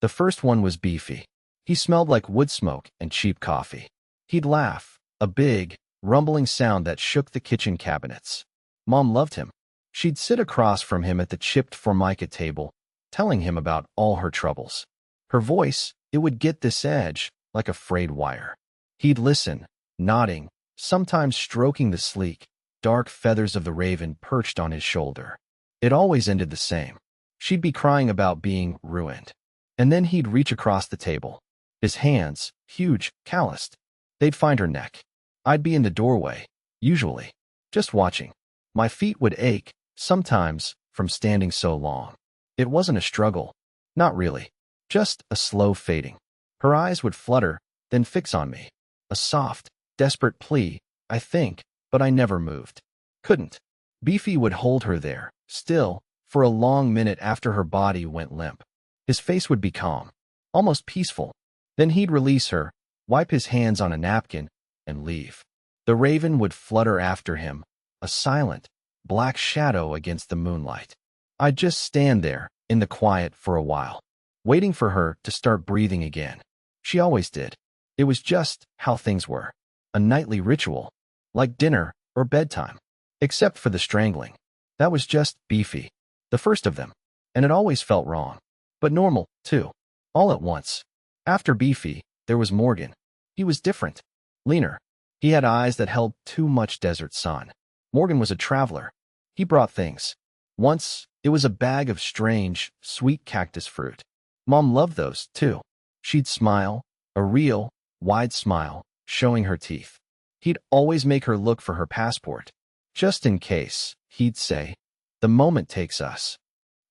The first one was Beefy. He smelled like wood smoke and cheap coffee. He'd laugh, a big, rumbling sound that shook the kitchen cabinets. Mom loved him. She'd sit across from him at the chipped formica table, telling him about all her troubles. Her voice, it would get this edge, like a frayed wire. He'd listen, nodding, sometimes stroking the sleek, dark feathers of the raven perched on his shoulder. It always ended the same. She'd be crying about being ruined. And then he'd reach across the table. His hands, huge, calloused. They'd find her neck. I'd be in the doorway, usually, just watching. My feet would ache, sometimes, from standing so long. It wasn't a struggle. Not really. Just a slow fading. Her eyes would flutter, then fix on me. A soft, desperate plea, I think, but I never moved. Couldn't. Beefy would hold her there, still, for a long minute after her body went limp. His face would be calm, almost peaceful. Then he'd release her, wipe his hands on a napkin, and leave. The raven would flutter after him, a silent, black shadow against the moonlight. I'd just stand there, in the quiet for a while, waiting for her to start breathing again. She always did. It was just how things were. A nightly ritual, like dinner or bedtime. Except for the strangling. That was just Beefy, the first of them, and it always felt wrong. But normal, too. All at once. After Beefy, there was Morgan. He was different. Leaner. He had eyes that held too much desert sun. Morgan was a traveler. He brought things. Once, it was a bag of strange, sweet cactus fruit. Mom loved those, too. She'd smile, a real, wide smile, showing her teeth. He'd always make her look for her passport. Just in case, he'd say, the moment takes us.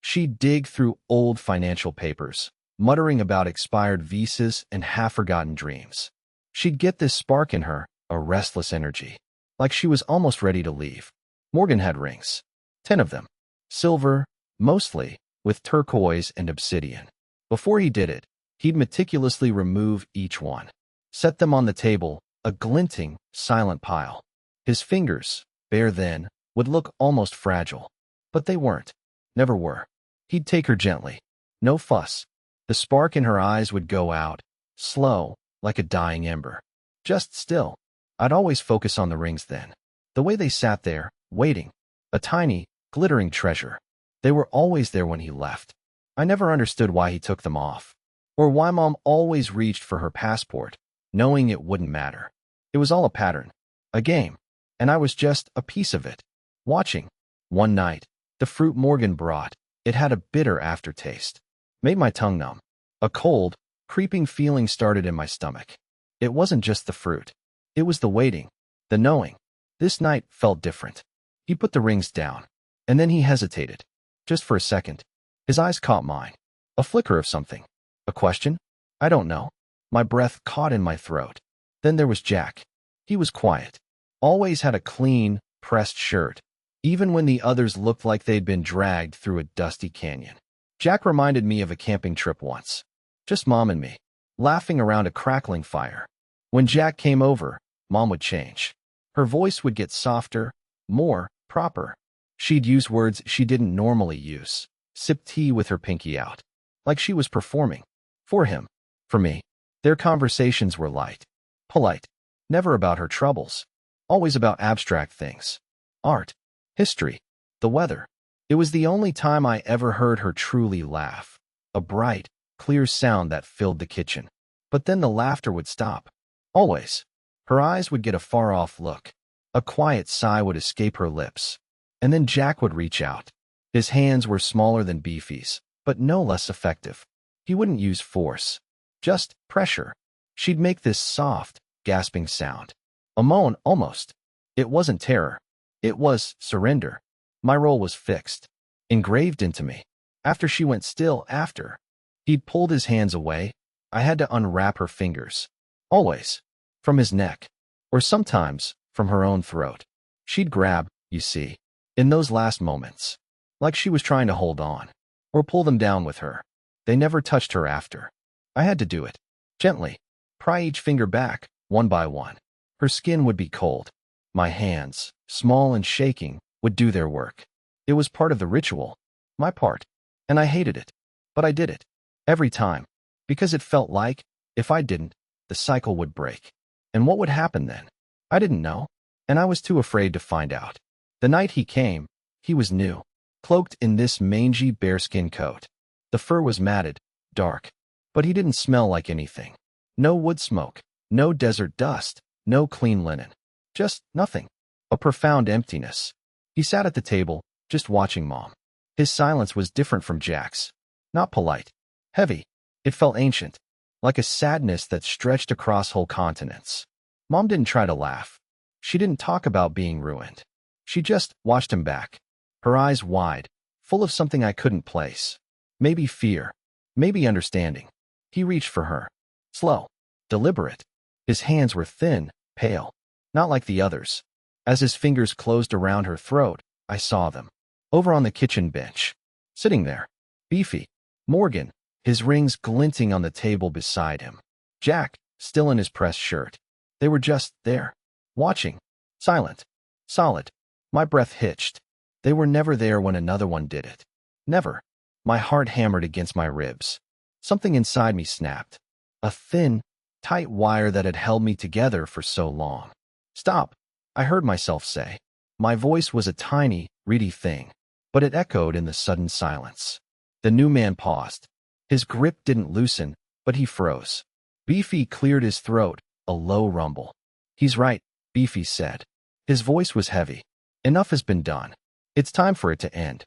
She'd dig through old financial papers, muttering about expired visas and half-forgotten dreams. She'd get this spark in her, a restless energy, like she was almost ready to leave. Morgan had rings. 10 of them. Silver, mostly, with turquoise and obsidian. Before he did it, he'd meticulously remove each one. Set them on the table, a glinting, silent pile. His fingers, bare then, would look almost fragile. But they weren't. Never were. He'd take her gently. No fuss. The spark in her eyes would go out, slow, like a dying ember. Just still. I'd always focus on the rings then. The way they sat there, waiting. A tiny, glittering treasure. They were always there when he left. I never understood why he took them off. Or why Mom always reached for her passport, knowing it wouldn't matter. It was all a pattern. A game. And I was just a piece of it. Watching. One night, the fruit Morgan brought, it had a bitter aftertaste. Made my tongue numb. A cold, creeping feeling started in my stomach. It wasn't just the fruit. It was the waiting. The knowing. This night felt different. He put the rings down. And then he hesitated. Just for a second. His eyes caught mine. A flicker of something. A question? I don't know. My breath caught in my throat. Then there was Jack. He was quiet. Always had a clean, pressed shirt, even when the others looked like they'd been dragged through a dusty canyon. Jack reminded me of a camping trip once. Just Mom and me, laughing around a crackling fire. When Jack came over, Mom would change. Her voice would get softer, more proper. She'd use words she didn't normally use. Sip tea with her pinky out. Like she was performing. For him. For me. Their conversations were light. Polite. Never about her troubles. Always about abstract things. Art. History. The weather. It was the only time I ever heard her truly laugh. A bright, clear sound that filled the kitchen. But then the laughter would stop. Always. Her eyes would get a far-off look. A quiet sigh would escape her lips. And then Jack would reach out. His hands were smaller than Beefy's, but no less effective. He wouldn't use force. Just pressure. She'd make this soft, gasping sound. A moan, almost. It wasn't terror. It was surrender. My role was fixed. Engraved into me. After she went still, after. He'd pulled his hands away. I had to unwrap her fingers. Always. From his neck. Or sometimes, from her own throat. She'd grab, you see, in those last moments. Like she was trying to hold on. Or pull them down with her. They never touched her after. I had to do it. Gently. Pry each finger back, one by one. Her skin would be cold. My hands, small and shaking, would do their work. It was part of the ritual. My part. And I hated it. But I did it. Every time. Because it felt like, if I didn't, the cycle would break. And what would happen then? I didn't know, and I was too afraid to find out. The night he came, he was new, cloaked in this mangy bearskin coat. The fur was matted, dark, but he didn't smell like anything. No wood smoke, no desert dust, no clean linen. Just nothing. A profound emptiness. He sat at the table, just watching Mom. His silence was different from Jack's. Not polite. Heavy. It felt ancient, like a sadness that stretched across whole continents. Mom didn't try to laugh. She didn't talk about being ruined. She just watched him back, her eyes wide, full of something I couldn't place. Maybe fear, maybe understanding. He reached for her. Slow, deliberate. His hands were thin, pale, not like the others. As his fingers closed around her throat, I saw them. Over on the kitchen bench. Sitting there. Beefy. Morgan, his rings glinting on the table beside him. Jack, still in his pressed shirt. They were just there. Watching. Silent. Solid. My breath hitched. They were never there when another one did it. Never. My heart hammered against my ribs. Something inside me snapped. A thin, tight wire that had held me together for so long. Stop, I heard myself say. My voice was a tiny, reedy thing, but it echoed in the sudden silence. The new man paused. His grip didn't loosen, but he froze. Beefy cleared his throat, a low rumble. He's right, Beefy said. His voice was heavy. Enough has been done. It's time for it to end.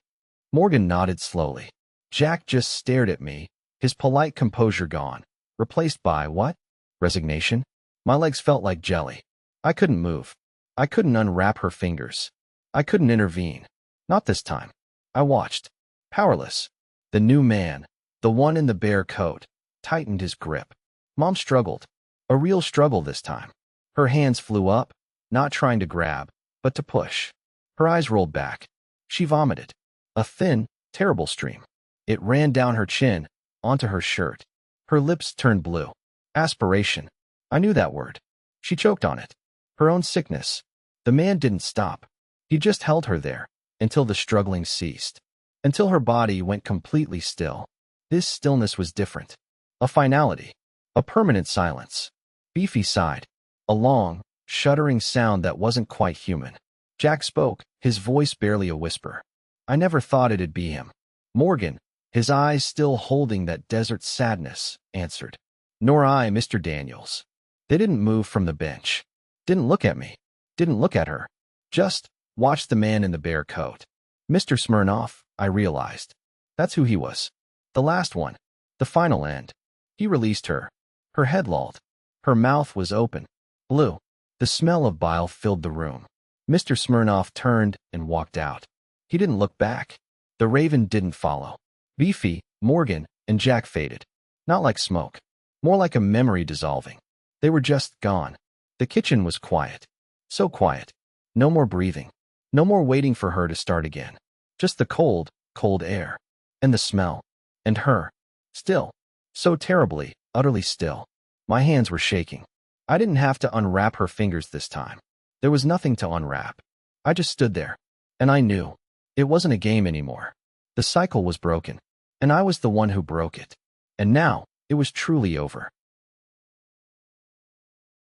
Morgan nodded slowly. Jack just stared at me, his polite composure gone, replaced by what? Resignation? My legs felt like jelly. I couldn't move. I couldn't unwrap her fingers. I couldn't intervene. Not this time. I watched. Powerless. The new man, the one in the bear coat, tightened his grip. Mom struggled. A real struggle this time. Her hands flew up, not trying to grab, but to push. Her eyes rolled back. She vomited. A thin, terrible stream. It ran down her chin, onto her shirt. Her lips turned blue. Aspiration. I knew that word. She choked on it. Her own sickness. The man didn't stop. He just held her there, until the struggling ceased. Until her body went completely still. This stillness was different. A finality. A permanent silence. Beefy sighed. A long, shuddering sound that wasn't quite human. Jack spoke, his voice barely a whisper. I never thought it'd be him. Morgan, his eyes still holding that desert sadness, answered. Nor I, Mr. Daniels. They didn't move from the bench. Didn't look at me. Didn't look at her. Just watched the man in the bear coat. Mr. Smirnoff, I realized. That's who he was. The last one. The final end. He released her. Her head lolled. Her mouth was open. Blue. The smell of bile filled the room. Mr. Smirnoff turned and walked out. He didn't look back. The raven didn't follow. Beefy, Morgan, and Jack faded. Not like smoke. More like a memory dissolving. They were just gone. The kitchen was quiet. So quiet. No more breathing. No more waiting for her to start again. Just the cold, cold air. And the smell. And her. Still. So terribly, utterly still. My hands were shaking. I didn't have to unwrap her fingers this time. There was nothing to unwrap. I just stood there. And I knew. It wasn't a game anymore. The cycle was broken. And I was the one who broke it. And now, it was truly over.